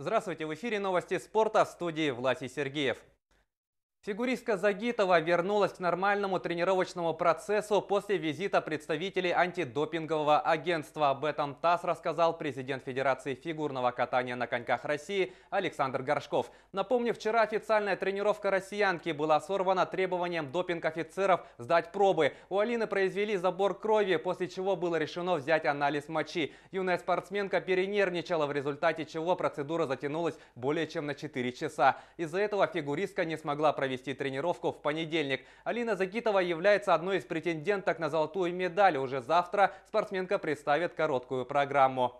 Здравствуйте, в эфире новости спорта, в студии Власий Сергеев. Фигуристка Загитова вернулась к нормальному тренировочному процессу после визита представителей антидопингового агентства. Об этом ТАСС рассказал президент Федерации фигурного катания на коньках России Александр Горшков. Напомню, вчера официальная тренировка россиянки была сорвана требованием допинг-офицеров сдать пробы. У Алины произвели забор крови, после чего было решено взять анализ мочи. Юная спортсменка перенервничала, в результате чего процедура затянулась более чем на 4 часа. Из-за этого фигуристка не смогла провести тренировку в понедельник. Алина Загитова является одной из претенденток на золотую медаль. Уже завтра спортсменка представит короткую программу.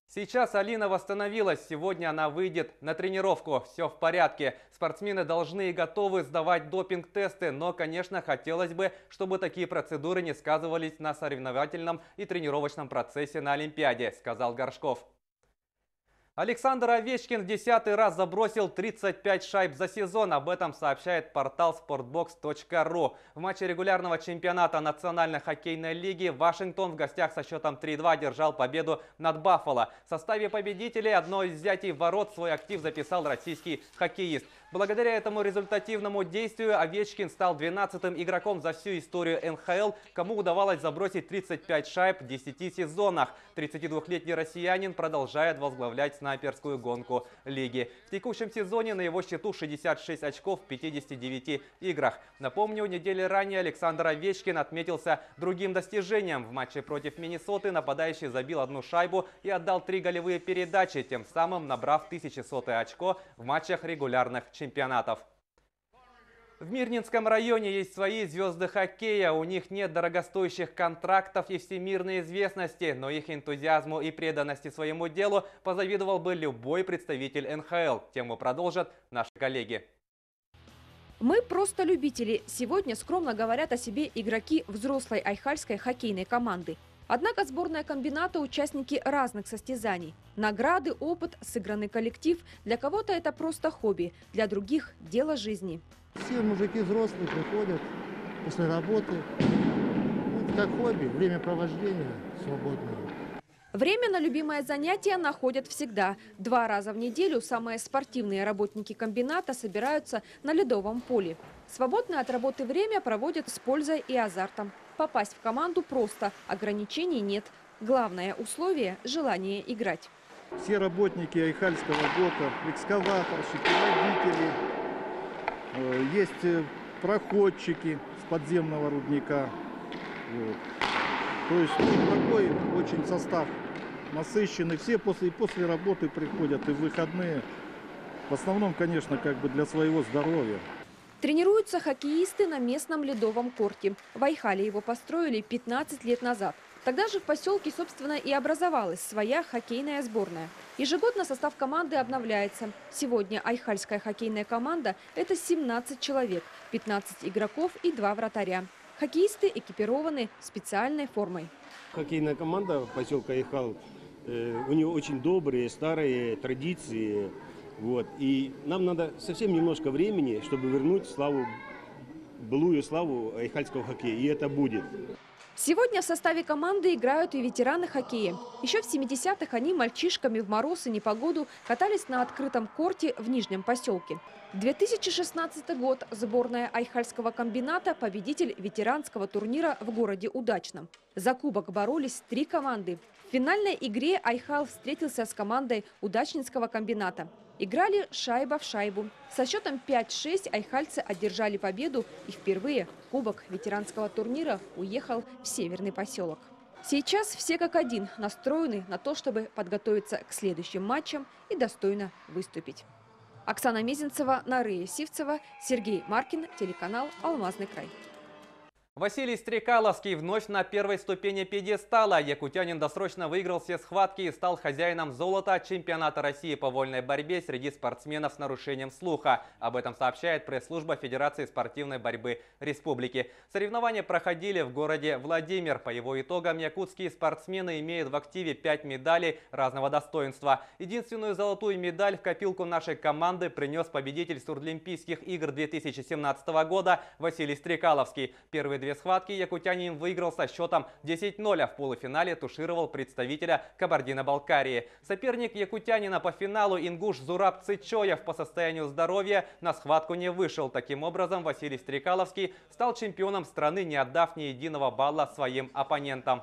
Сейчас Алина восстановилась. Сегодня она выйдет на тренировку. Все в порядке. Спортсмены должны и готовы сдавать допинг-тесты. Но, конечно, хотелось бы, чтобы такие процедуры не сказывались на соревновательном и тренировочном процессе на Олимпиаде, сказал Горшков. Александр Овечкин в 10-й раз забросил 35 шайб за сезон. Об этом сообщает портал sportbox.ru. В матче регулярного чемпионата Национальной хоккейной лиги Вашингтон в гостях со счетом 3-2 держал победу над Баффало. В составе победителей одно из взятий ворот свой актив записал российский хоккеист. Благодаря этому результативному действию Овечкин стал 12-м игроком за всю историю НХЛ, кому удавалось забросить 35 шайб в 10 сезонах. 32-летний россиянин продолжает возглавлять снайперскую гонку лиги. В текущем сезоне на его счету 66 очков в 59 играх. Напомню, недели ранее Александр Овечкин отметился другим достижением. В матче против Миннесоты нападающий забил одну шайбу и отдал 3 голевые передачи, тем самым набрав 1100 очко в матчах регулярных чемпионатов. В Мирнинском районе есть свои звезды хоккея. У них нет дорогостоящих контрактов и всемирной известности, но их энтузиазму и преданности своему делу позавидовал бы любой представитель НХЛ. Тему продолжат наши коллеги. Мы просто любители. Сегодня скромно говорят о себе игроки взрослой айхальской хоккейной команды. Однако сборная комбината – участники разных состязаний. Награды, опыт, сыгранный коллектив. Для кого-то это просто хобби, для других – дело жизни. Все мужики взрослые приходят после работы. Это как хобби, времяпровождение свободное. Время на любимое занятие находят всегда. 2 раза в неделю самые спортивные работники комбината собираются на ледовом поле. Свободное от работы время проводят с пользой и азартом. Попасть в команду просто, ограничений нет. Главное условие – желание играть. Все работники айхальского ГОКа, экскаваторщики, водители, есть проходчики с подземного рудника. Вот. То есть такой очень состав насыщенный. Все после работы приходят и в выходные. В основном, конечно, для своего здоровья. Тренируются хоккеисты на местном ледовом корте. В Айхале его построили 15 лет назад. Тогда же в поселке, собственно, и образовалась своя хоккейная сборная. Ежегодно состав команды обновляется. Сегодня айхальская хоккейная команда – это 17 человек, 15 игроков и 2 вратаря. Хоккеисты экипированы специальной формой. Хоккейная команда поселка Айхал, у нее очень добрые, старые традиции. Вот. И нам надо совсем немножко времени, чтобы вернуть былую славу айхальского хоккея. И это будет. Сегодня в составе команды играют и ветераны хоккея. Еще в 70-х они мальчишками в мороз и непогоду катались на открытом корте в Нижнем поселке. 2016 год. Сборная айхальского комбината – победитель ветеранского турнира в городе Удачном. За кубок боролись 3 команды. В финальной игре Айхал встретился с командой Удачнинского комбината. Играли шайба в шайбу. Со счетом 5-6 айхальцы одержали победу, и впервые кубок ветеранского турнира уехал в северный поселок. Сейчас все как один настроены на то, чтобы подготовиться к следующим матчам и достойно выступить. Оксана Мезенцева, Нария Сивцева, Сергей Маркин, телеканал «Алмазный край». Василий Стрекаловский вновь на первой ступени пьедестала. Якутянин досрочно выиграл все схватки и стал хозяином золота чемпионата России по вольной борьбе среди спортсменов с нарушением слуха. Об этом сообщает пресс-служба Федерации спортивной борьбы Республики. Соревнования проходили в городе Владимир. По его итогам якутские спортсмены имеют в активе 5 медалей разного достоинства. Единственную золотую медаль в копилку нашей команды принес победитель Сурдлимпийских игр 2017 года Василий Стрекаловский. Первые 2 первой схватке якутянин выиграл со счетом 10-0, а в полуфинале тушировал представителя Кабардино-Балкарии. Соперник якутянина по финалу ингуш Зураб Цычоев по состоянию здоровья на схватку не вышел. Таким образом, Василий Стрекаловский стал чемпионом страны, не отдав ни единого балла своим оппонентам.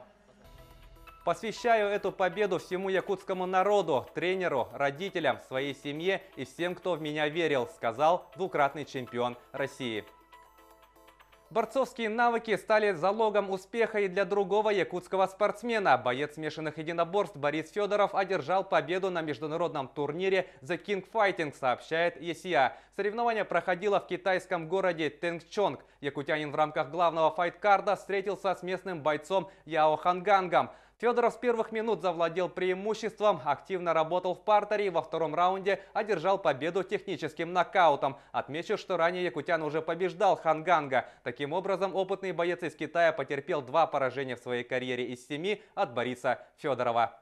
Посвящаю эту победу всему якутскому народу, тренеру, родителям, своей семье и всем, кто в меня верил, сказал двукратный чемпион России. Борцовские навыки стали залогом успеха и для другого якутского спортсмена. Боец смешанных единоборств Борис Федоров одержал победу на международном турнире The King Fighting, сообщает ЕСИА. Соревнование проходило в китайском городе Тэнгчонг. Якутянин в рамках главного файт-карда встретился с местным бойцом Яо Хангангом. Федоров с первых минут завладел преимуществом, активно работал в партере и во втором раунде одержал победу техническим нокаутом. Отмечу, что ранее якутян уже побеждал Ханганга. Таким образом, опытный боец из Китая потерпел 2 поражения в своей карьере из 7 от Бориса Федорова.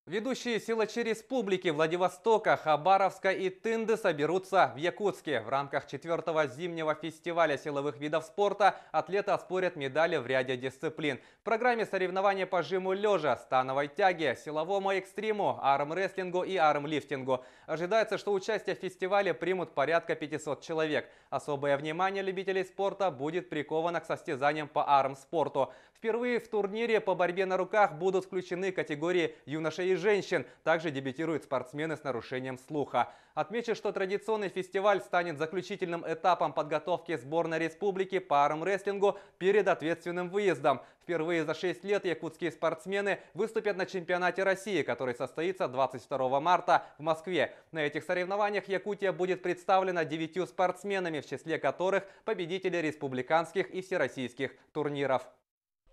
Ведущие силачи республики Владивостока, Хабаровска и Тынды соберутся в Якутске. В рамках 4-го зимнего фестиваля силовых видов спорта атлеты оспорят медали в ряде дисциплин. В программе соревнования по жиму лежа, становой тяге, силовому экстриму, армрестлингу и армлифтингу. Ожидается, что участие в фестивале примут порядка 500 человек. Особое внимание любителей спорта будет приковано к состязаниям по армспорту. Впервые в турнире по борьбе на руках будут включены категории юношей и женщин. Также дебютируют спортсмены с нарушением слуха. Отмечу, что традиционный фестиваль станет заключительным этапом подготовки сборной республики по армрестлингу перед ответственным выездом. Впервые за 6 лет якутские спортсмены выступят на чемпионате России, который состоится 22 марта в Москве. На этих соревнованиях Якутия будет представлена 9 спортсменами, в числе которых победители республиканских и всероссийских турниров.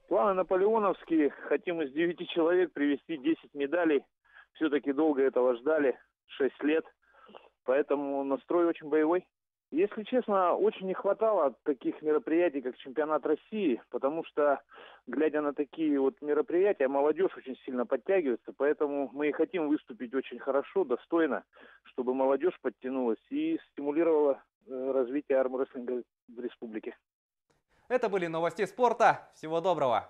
Планы наполеоновские. Хотим из 9 человек привезти 10 медалей. Все-таки долго этого ждали, 6 лет. Поэтому настрой очень боевой. Если честно, очень не хватало таких мероприятий, как чемпионат России, потому что, глядя на такие вот мероприятия, молодежь очень сильно подтягивается. Поэтому мы и хотим выступить очень хорошо, достойно, чтобы молодежь подтянулась и стимулировала развитие армрестлинга в республике. Это были новости спорта. Всего доброго!